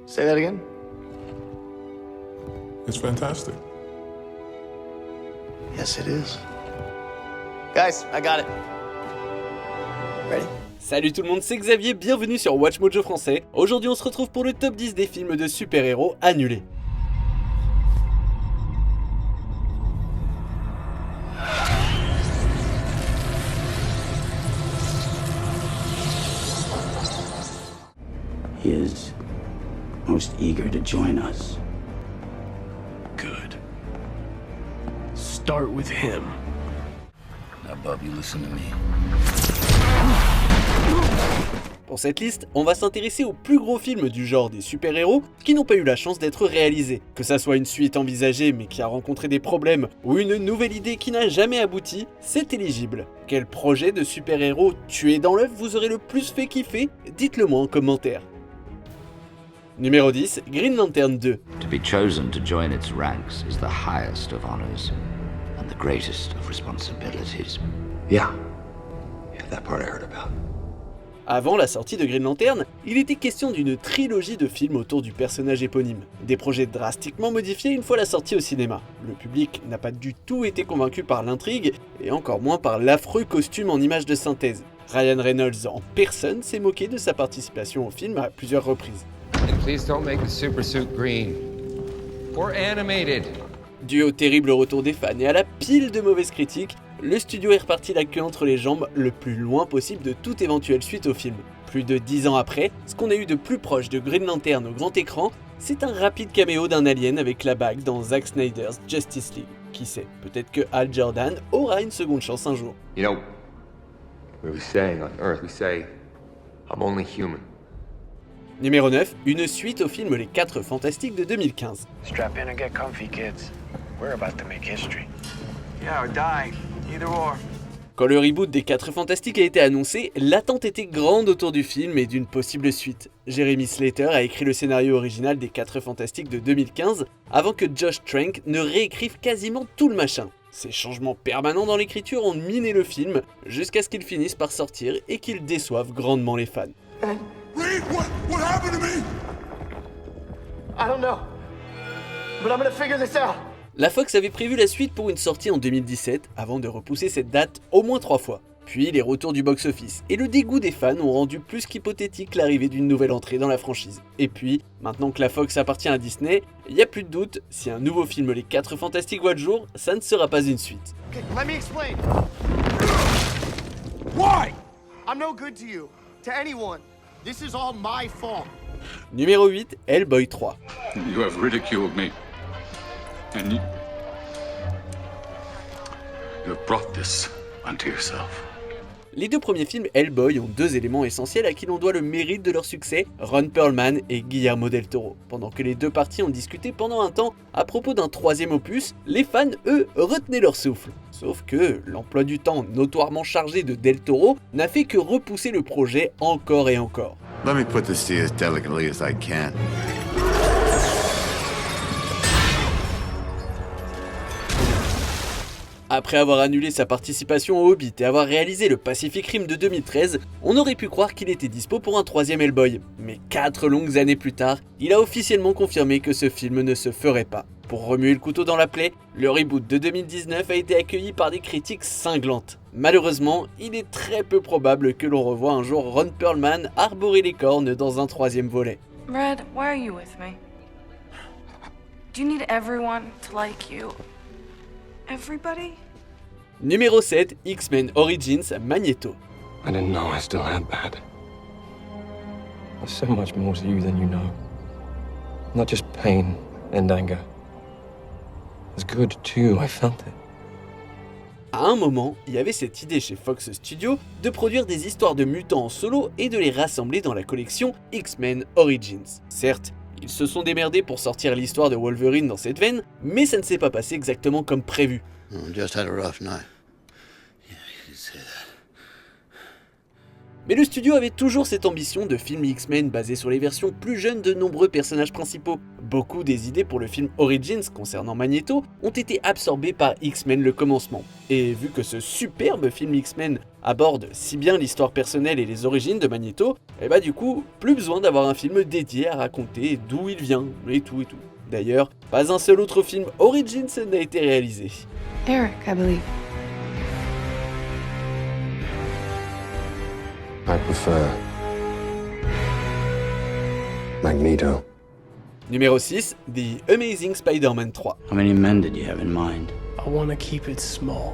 Say that again? It's fantastic. Yes, it is. Guys, I got it. Ready? Salut tout le monde, c'est Xavier, bienvenue sur WatchMojo français. Aujourd'hui on se retrouve pour le top 10 des films de super-héros annulés. He is most eager to join us. Good. Start with him. Now, Bob, you listen to me. Pour cette liste, on va s'intéresser aux plus gros films du genre des super-héros qui n'ont pas eu la chance d'être réalisés. Que ça soit une suite envisagée mais qui a rencontré des problèmes ou une nouvelle idée qui n'a jamais abouti, c'est éligible. Quel projet de super-héros tué dans l'œuf vous aurait le plus fait kiffer? Dites-le moi en commentaire. Numéro 10, Green Lantern 2. To be chosen to join its ranks is the highest of honors and the greatest of responsibilities. Yeah, that part I heard about. Avant la sortie de Green Lantern, il était question d'une trilogie de films autour du personnage éponyme. Des projets drastiquement modifiés une fois la sortie au cinéma. Le public n'a pas du tout été convaincu par l'intrigue, et encore moins par l'affreux costume en images de synthèse. Ryan Reynolds en personne s'est moqué de sa participation au film à plusieurs reprises. And please don't make the super suit green. Or animated. Dû au terrible retour des fans et à la pile de mauvaises critiques, le studio est reparti la queue entre les jambes le plus loin possible de toute éventuelle suite au film. Plus de 10 ans après, ce qu'on a eu de plus proche de Green Lantern au grand écran, c'est un rapide caméo d'un alien avec la bague dans Zack Snyder's Justice League. Qui sait, peut-être que Hal Jordan aura une seconde chance un jour. You know, we say on Earth, we say, I'm only human. Numéro 9, une suite au film Les 4 Fantastiques de 2015. Strap in and get comfy, kids. We're about to make history. Yeah, or die. Either or. Quand le reboot des 4 Fantastiques a été annoncé, l'attente était grande autour du film et d'une possible suite. Jeremy Slater a écrit le scénario original des 4 Fantastiques de 2015 avant que Josh Trank ne réécrive quasiment tout le machin. Ces changements permanents dans l'écriture ont miné le film jusqu'à ce qu'il finisse par sortir et qu'il déçoive grandement les fans. Reed, what happened to me? I don't know. But I'm gonna figure this out. La Fox avait prévu la suite pour une sortie en 2017 avant de repousser cette date au moins 3 fois. Puis les retours du box-office et le dégoût des fans ont rendu plus qu'hypothétique l'arrivée d'une nouvelle entrée dans la franchise. Et puis, maintenant que la Fox appartient à Disney, il n'y a plus de doute, si un nouveau film Les 4 Fantastiques voit le jour, ça ne sera pas une suite. Okay, let me explain. Why? I'm no good to you, to anyone. This is all my fault. Numéro 8, Hellboy 3. You have ridiculed me. And you have brought this unto yourself. Les deux premiers films Hellboy ont deux éléments essentiels à qui l'on doit le mérite de leur succès, Ron Perlman et Guillermo del Toro. Pendant que les deux parties ont discuté pendant un temps à propos d'un troisième opus, les fans, eux, retenaient leur souffle. Sauf que l'emploi du temps notoirement chargé de del Toro n'a fait que repousser le projet encore et encore. Let me put this to you as delicately as I can. Après avoir annulé sa participation au Hobbit et avoir réalisé le Pacific Rim de 2013, on aurait pu croire qu'il était dispo pour un troisième Hellboy. Mais 4 longues années plus tard, il a officiellement confirmé que ce film ne se ferait pas. Pour remuer le couteau dans la plaie, le reboot de 2019 a été accueilli par des critiques cinglantes. Malheureusement, il est très peu probable que l'on revoie un jour Ron Perlman arborer les cornes dans un troisième volet. Red, why are you with me? Do you need everyone to like you? Everybody? Numéro 7, X-Men Origins Magnéto. I didn't know I still had that. There's so much more to you than you know. Not just pain and anger. It's good too, I felt it. À un moment, il y avait cette idée chez Fox Studios de produire des histoires de mutants en solo et de les rassembler dans la collection X-Men Origins. Certes, ils se sont démerdés pour sortir l'histoire de Wolverine dans cette veine, mais ça ne s'est pas passé exactement comme prévu. Just had a rough night. Yeah, you could say that. Mais le studio avait toujours cette ambition de film X-Men basé sur les versions plus jeunes de nombreux personnages principaux. Beaucoup des idées pour le film Origins concernant Magnéto ont été absorbées par X-Men le commencement. Et vu que ce superbe film X-Men aborde si bien l'histoire personnelle et les origines de Magnéto, et bah du coup, plus besoin d'avoir un film dédié à raconter d'où il vient, et tout et tout. D'ailleurs, pas un seul autre film Origins n'a été réalisé. Eric, I believe. I prefer Magneto. Numéro 6, The Amazing Spider-Man 3. How many men did you have in mind? I want to keep it small.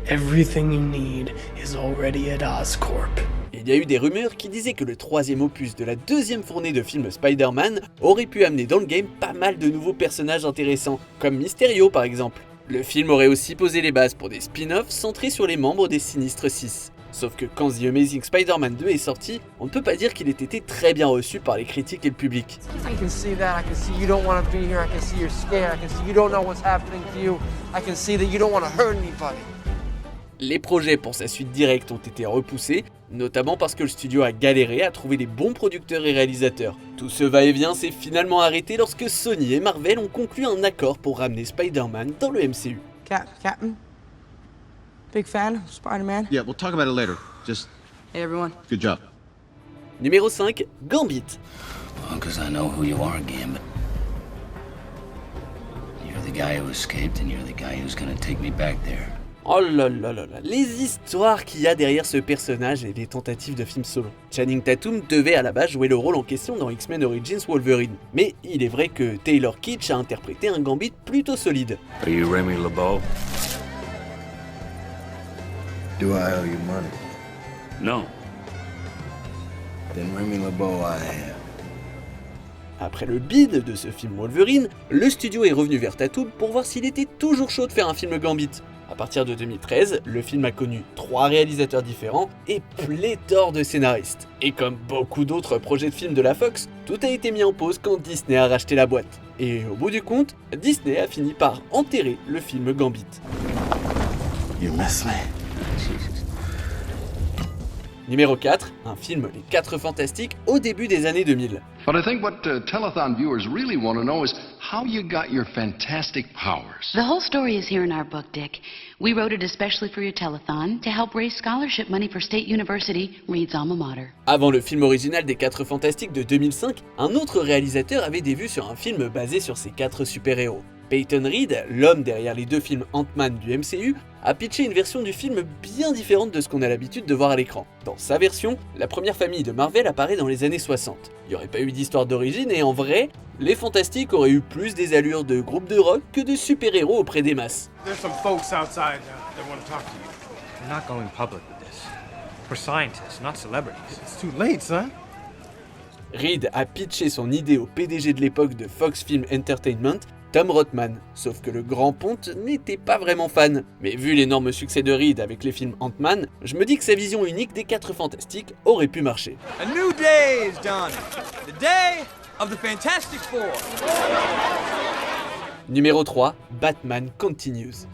Everything you need is already at Oscorp. Il y a eu des rumeurs qui disaient que le troisième opus de la deuxième fournée de films Spider-Man aurait pu amener dans le game pas mal de nouveaux personnages intéressants, comme Mysterio par exemple. Le film aurait aussi posé les bases pour des spin-offs centrés sur les membres des Sinistres 6. Sauf que quand The Amazing Spider-Man 2 est sorti, on ne peut pas dire qu'il ait été très bien reçu par les critiques et le public. I can see that, I can see you don't want to be here, I can see you're scared, I can see you don't know what's happening to you, I can see that you don't want to hurt anybody. Les projets pour sa suite directe ont été repoussés, notamment parce que le studio a galéré à trouver les bons producteurs et réalisateurs. Tout ce va-et-vient s'est finalement arrêté lorsque Sony et Marvel ont conclu un accord pour ramener Spider-Man dans le MCU. Captain? Big fan of Spider-Man? Yeah, we'll talk about it later. Just... Hey everyone. Good job. Numéro 5, Gambit. Well, 'cause I know who you are, Gambit. You're the guy who escaped and you're the guy who's gonna take me back there. Oh là là là là, les histoires qu'il y a derrière ce personnage et les tentatives de films solo. Channing Tatum devait à la base jouer le rôle en question dans X-Men Origins Wolverine. Mais il est vrai que Taylor Kitsch a interprété un Gambit plutôt solide. Are you Remy LeBeau? Do I owe you money? No. Then Remy LeBeau I am. Après le bide de ce film Wolverine, le studio est revenu vers Tatum pour voir s'il était toujours chaud de faire un film Gambit. À partir de 2013, le film a connu 3 réalisateurs différents et pléthore de scénaristes. Et comme beaucoup d'autres projets de films de la Fox, tout a été mis en pause quand Disney a racheté la boîte. Et au bout du compte, Disney a fini par enterrer le film Gambit. You miss me. Numéro 4, un film Les 4 Fantastiques au début des années 2000. But I think what telethon viewers really want to know is how you got your fantastic powers. The whole story is here in our book, Dick. We wrote it especially for your telethon to help raise scholarship money for State University, Reed's alma mater. Avant le film original des 4 Fantastiques de 2005, un autre réalisateur avait des vues sur un film basé sur ces 4 super-héros. Peyton Reed, l'homme derrière les 2 films Ant-Man du MCU, a pitché une version du film bien différente de ce qu'on a l'habitude de voir à l'écran. Dans sa version, la première famille de Marvel apparaît dans les années 60. Il n'y aurait pas eu d'histoire d'origine et en vrai, les Fantastiques auraient eu plus des allures de groupe de rock que de super-héros auprès des masses. There's some folks outside that want to talk to you. We're not going public with this. We're scientists, not celebrities. It's too late, son. Reed a pitché son idée au PDG de l'époque de Fox Film Entertainment, Tom Rothman, sauf que le grand ponte n'était pas vraiment fan. Mais vu l'énorme succès de Reed avec les films Ant-Man, je me dis que sa vision unique des 4 Fantastiques aurait pu marcher. A new day is dawning. The day of the Fantastic Four. Numéro 3, Batman Continues.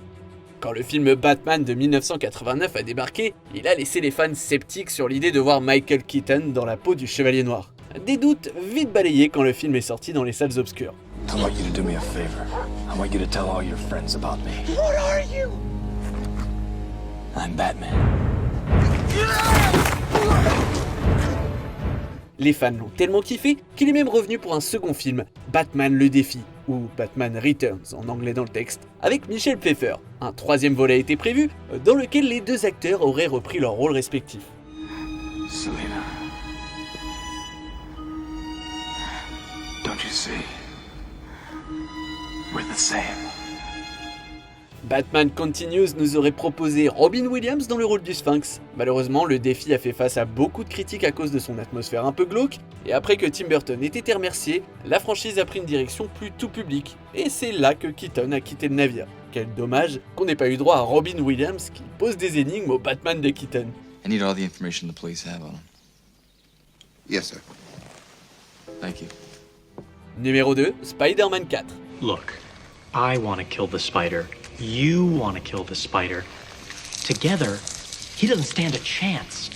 Quand le film Batman de 1989 a débarqué, il a laissé les fans sceptiques sur l'idée de voir Michael Keaton dans la peau du Chevalier Noir. Des doutes vite balayés quand le film est sorti dans les salles obscures. I want you to do me a favor. I want you to tell all your friends about me. What are you? I'm Batman. Les fans l'ont tellement kiffé qu'il est même revenu pour un second film, Batman le défi, ou Batman Returns en anglais dans le texte, avec Michelle Pfeiffer. Un troisième volet a été prévu, dans lequel les 2 acteurs auraient repris leurs rôles respectifs. Selena. Don't you see? We're the same. Batman Continues nous aurait proposé Robin Williams dans le rôle du Sphinx. Malheureusement, le défi a fait face à beaucoup de critiques à cause de son atmosphère un peu glauque, et après que Tim Burton ait été remercié, la franchise a pris une direction plus tout public, et c'est là que Keaton a quitté le navire. Quel dommage qu'on n'ait pas eu droit à Robin Williams qui pose des énigmes au Batman de Keaton. I need all the information the police have on him. Yes, sir. Thank you. Numéro 2, Spider-Man 4. Look, I want to kill the spider. You want to kill the spider. Together, he doesn't stand a chance.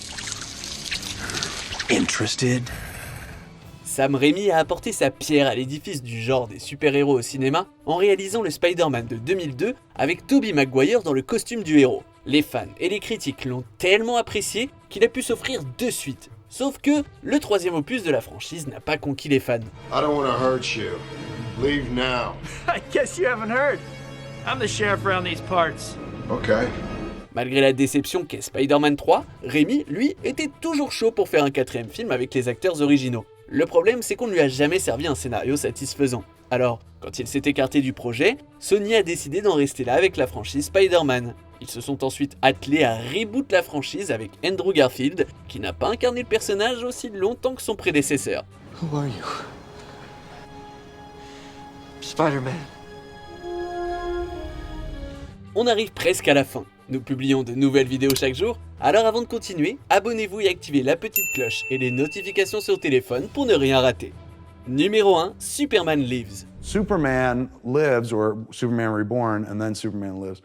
Interested? Sam Raimi a apporté sa pierre à l'édifice du genre des super-héros au cinéma en réalisant le Spider-Man de 2002 avec Tobey Maguire dans le costume du héros. Les fans et les critiques l'ont tellement apprécié qu'il a pu s'offrir 2 suites. Sauf que le 3e opus de la franchise n'a pas conquis les fans. I don't want to hurt you. Leave now. I guess you haven't heard. I'm the sheriff around these parts. Okay. Malgré la déception qu'est Spider-Man 3, Raimi, lui, était toujours chaud pour faire un 4e film avec les acteurs originaux. Le problème, c'est qu'on ne lui a jamais servi un scénario satisfaisant. Alors, quand il s'est écarté du projet, Sony a décidé d'en rester là avec la franchise Spider-Man. Ils se sont ensuite attelés à reboot la franchise avec Andrew Garfield, qui n'a pas incarné le personnage aussi longtemps que son prédécesseur. Who are you? Spider-Man. On arrive presque à la fin. Nous publions de nouvelles vidéos chaque jour, alors avant de continuer, abonnez-vous et activez la petite cloche et les notifications sur téléphone pour ne rien rater. Numéro 1, Superman Lives. Superman Lives, or Superman Reborn, and then Superman Lives,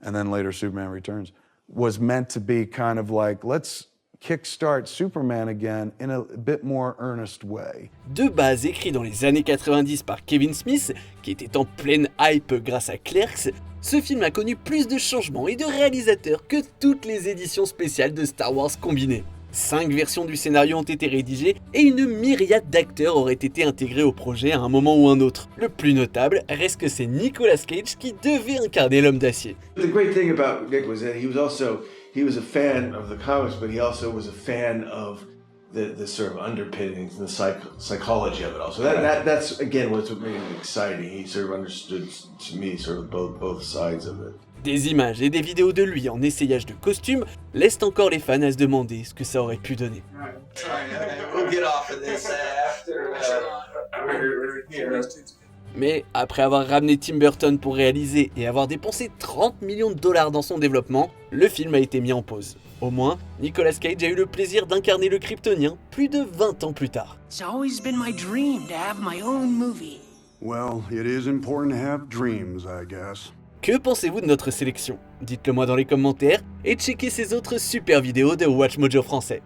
and then later Superman Returns, was meant to be kind of like, let's kickstart Superman again in a bit more earnest way. De base écrit dans les années 90 par Kevin Smith, qui était en pleine hype grâce à Clerks, ce film a connu plus de changements et de réalisateurs que toutes les éditions spéciales de Star Wars combinées. 5 versions du scénario ont été rédigées et une myriade d'acteurs auraient été intégrés au projet à un moment ou un autre. Le plus notable reste que c'est Nicolas Cage qui devait incarner l'homme d'acier. The great thing about Nick was that he was a fan of the comics, but he also was a fan of the sort of underpinnings and the psychology of it all. So that's again what's what made it exciting. He sort of understood, to me, sort of both sides of it. Des images et des vidéos de lui en essayage de costumes laissent encore les fans à se demander ce que ça aurait pu donner. Mais après avoir ramené Tim Burton pour réaliser et avoir dépensé 30 millions de dollars dans son développement, le film a été mis en pause. Au moins, Nicolas Cage a eu le plaisir d'incarner le Kryptonien plus de 20 ans plus tard. It's always been my dream to have my own movie. Well, it is important to have dreams, I guess. Que pensez-vous de notre sélection? Dites-le moi dans les commentaires et checkez ces autres super vidéos de WatchMojo français.